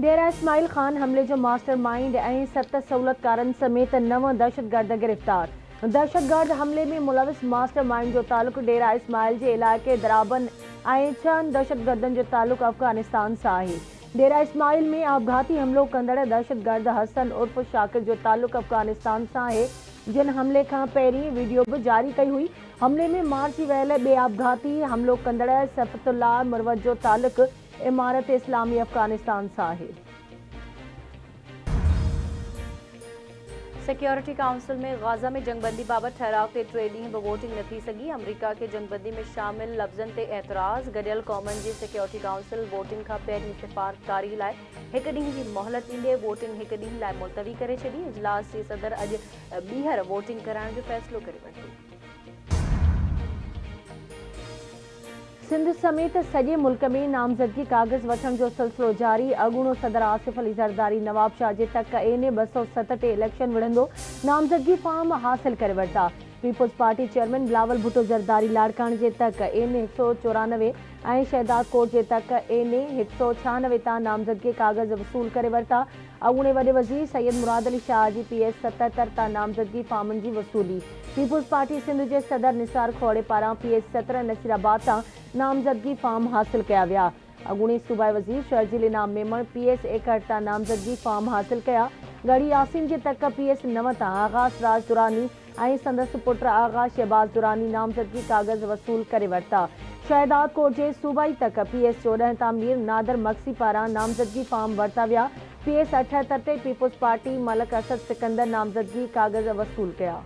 डेरा इस्माइल खान हमले जो master mind ऐं 7 सहूलतकारनि समेत 9 दहशतगर्द गिरफ़्तार। दहशतगर्द हमले में मुलविस मास्टर माइंड जो तालुक़ डेरा इस्माइल जे इलाइक़े दराबन ऐं 6 दहशतगर्दनि जो तालुक़ अफ़गानिस्तान सां आहे। डेरा इस्माइल में आपघाती हमलो कंदड़ दहशतगर्द हसन उर्फ़ शाकिर जो तालुक़ अफ़गानिस्तान सां आहे, जिन हमले खां पहिरीं वीडियो भी जारी कई हुई। हमले में मारिजी वियल ॿिए आपघाती हमलो कंदड़ सफ़तुल्लाह मुरवत जो तालुक़ इमारत इस्लामी अफ़गानिस्तान सां आहे। सिक्योरिटी काउंसिल में गाज़ा में जंगबंदी बाबत ठहराव ते 3 ॾींहं बि वोटिंग न थी सघी। अमरीका के जंगबंदी में शामिल लफ़्ज़नि ते एतराज़। गॾियल क़ौमनि जी सिक्योरिटी काउंसिल वोटिंग खां पहिरीं सिफ़ारतकारी लाइ 1 ॾींहं जी मोहलत ॾींदे वोटिंग 1 ॾींहं लाइ मुलतवी करे छॾी। इजलास जे सदर अॼु ॿीहर वोटिंग कराइण जो फ़ैसिलो करे वरितो। सिंध समेत सॼे मुल्क में नामज़दगी काग़ज़ वठण जो सिलसिलो जारी। अॻूणो सदर आसिफ अली ज़रदारी नवाब शाह जे तक एने 207 ते इलेक्शन विढ़ंदो नामज़दगी फॉर्म हासिल करे वरिता। पीपुल्स पार्टी चेयरमैन बिलावल भुट्टो ज़रदारी लाड़काने जे तक एने 194 ऐं शहदाद कोट जे तक एने 196 तां नामज़दगी काग़ज़ वसूल करे वरिता। अॻूणे वॾे वज़ीर सैयद मुराद अली शाह जी PS 77 तां नामज़दगी फॉर्मनि जी वसूली। पीपुल्स पार्टी सिंध जे सदर निसार खोड़े पारां PS 17 नसीराबाद तां नामज़दगी फॉर्म हासिल कया विया। अॻूणे सूबाई वज़ीर शर्जील इनाम मेमण PS 61 तां नामज़दगी फॉर्म हासिल कया। गढ़ी यासीन जे तक PS 9 तां आगाज़ राज दुरानी ऐं संदसि पुट आगाज़ शहबाज दुरानी नामज़दगी काग़ज़ वसूल करे वरिता। शहदाद कोट जे सूबाई तक PS 14 तां मीर नादर मक्सी पारां नामज़दगी फॉर्म वरिता विया। PS 78 ते पीपुल्स पार्टी मलक असद सिकंदर नामज़दगी काग़ज़ वसूल कया।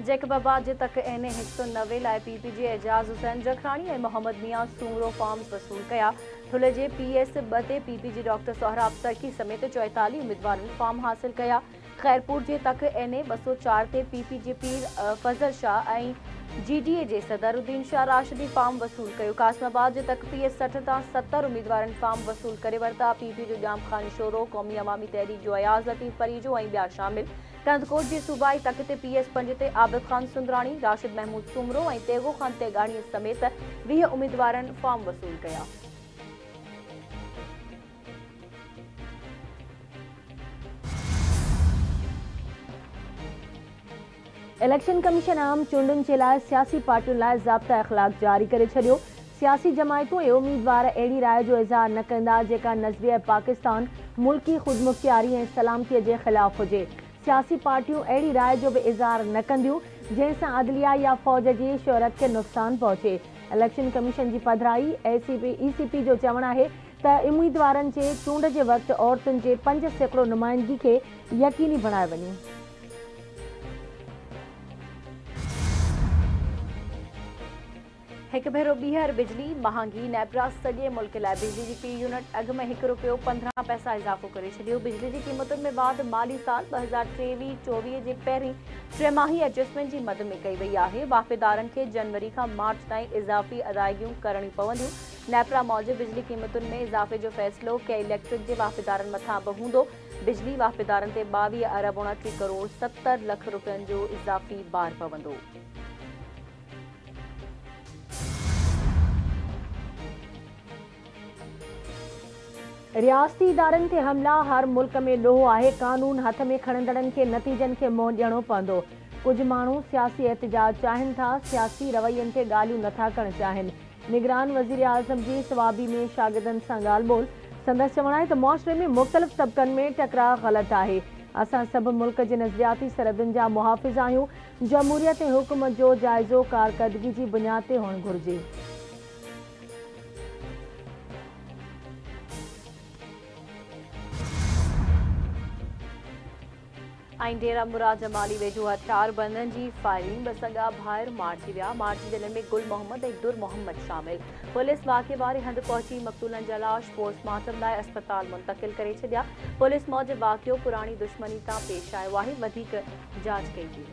जैकबाबाद जे तक एने 190 लाइ PPG एजाज़ हुसैन जखरानी ऐं मोहम्मद मियां सूमरो फॉर्म्स वसूल कया। थुले जे PS 2 ते PPG डॉक्टर सोहराब सरकी समेत 44 उम्मीदवारनि फॉर्म हासिल कया। खैरपुर जे तक एने 204 ते PPG पीर फज़ल शाह ऐं GDA जे सदरुद्दीन शाह राशिदी फॉर्म वसूल कयो। कासमाबाद जे तक PS 60 तां 70 उम्मीदवारनि फॉर्म वसूल करे वरिता। PPG जो जाम खान शोरो क़ौमी अवामी तहरीक जो अयाज़ लतीफ़ परीजो ऐं ॿिया शामिल। कंदकोट जे सूबाई तक ते PS 5 ते आबिद खान सुंदराणी, राशिद महमूद सूमरो ऐं तेगो खान तेगाणी समेत 20 उम्मीदवारनि फॉर्म वसूल कया। इलेक्शन कमीशन आम चूंडुनि जे लाइ सियासी पार्टियुनि लाइ ज़ाब्ता इख़लाक़ जारी करे छॾियो। सियासी जमायतूं ऐं उम्मीदवार अहिड़ी राय जो इज़हार न कंदा जेका नज़रिया पाकिस्तान मुल्की ख़ुदमुख्तियारी ऐं सलामतीअ जे ख़िलाफ़ हुजे। सियासी पार्टियूं अहिड़ी राय जो भी इज़हार न कंदियूं जंहिंसां अदलिया या फ़ौज जी शोहरत के नुक़सान पहुचे। इलेक्शन कमीशन जी पधराई ECP जो चवणु आहे त उम्मीदवारनि जे चूंड जे वक़्तु औरतुनि जे 5% नुमाइंदगी खे यकीनी बणाए वञे। एक भेरो ॿीहर बिजली महांगी। नेपरा सॼे मुल्क लाइ बिजली जी फ़ी यूनिट अघ में ₹1.15 इज़ाफ़ो करे छॾियो। बिजली जी क़ीमतुनि में वाधि माली साल 2023-24 जे पहिरीं टिमाही एडजस्टमेंट जी मद में कई वई आहे। वाफ़ेदारनि खे जनवरी खां मार्च ताईं इज़ाफ़ी अदायगियूं करणियूं पवंदियूं। नेपरा मूजिबि बिजली क़ीमतुनि में इज़ाफ़े जो फ़ैसिलो के इलेक्ट्रिक जे वाफ़ेदारनि मथां बि हूंदो। बिजली वाफ़ेदारनि ते 22 अरब 29 करोड़ 70 लख रुपयनि जो इज़ाफ़ी बार पवंदो। रियासती इदारनि ते हमला हर मुल्क में ॾोहो आहे। कानून हथ में खणंदड़नि खे नतीजनि खे मुंहुं ॾियणो पवंदो। कुझु माण्हू सियासी एहतजाज चाहिनि था, सियासी रवैयनि ते ॻाल्हियूं नथा करणु चाहिनि। निगरान वज़ीर आज़म जी सवाबी में शागिर्दनि सां ॻाल्हि ॿोल। संदसि चवणु आहे त मुआशरे में मुख़्तलिफ़ तबक़नि में टकराव ग़लति आहे। असां सभु मुल्क जे नज़रियाती सरहदुनि जा मुहाफ़िज़ आहियूं। जमहूरियत ऐं हुकुम जो जाइज़ो कारकर्दगी जी बुनियाद ते हुअणु घुरिजे। ऐं डेरा मुराद जमाली वेझो हथियार बंदनि जी फायरिंग 2 सॻा भाइर मारिजी विया। मारिजी वेलनि में गुल मोहम्मद ऐं दुर मोहम्मद शामिल। पुलिस वाक़े वारे हंधि पहुची मक़तूलनि जा लाश पोस्टमार्टम लाइ अस्पताल मुंतक़िल करे छॾिया। पुलिस मूजिबि वाक़ियो पुराणी दुश्मनी तां पेश आयो आहे। वधीक जांच कई थी।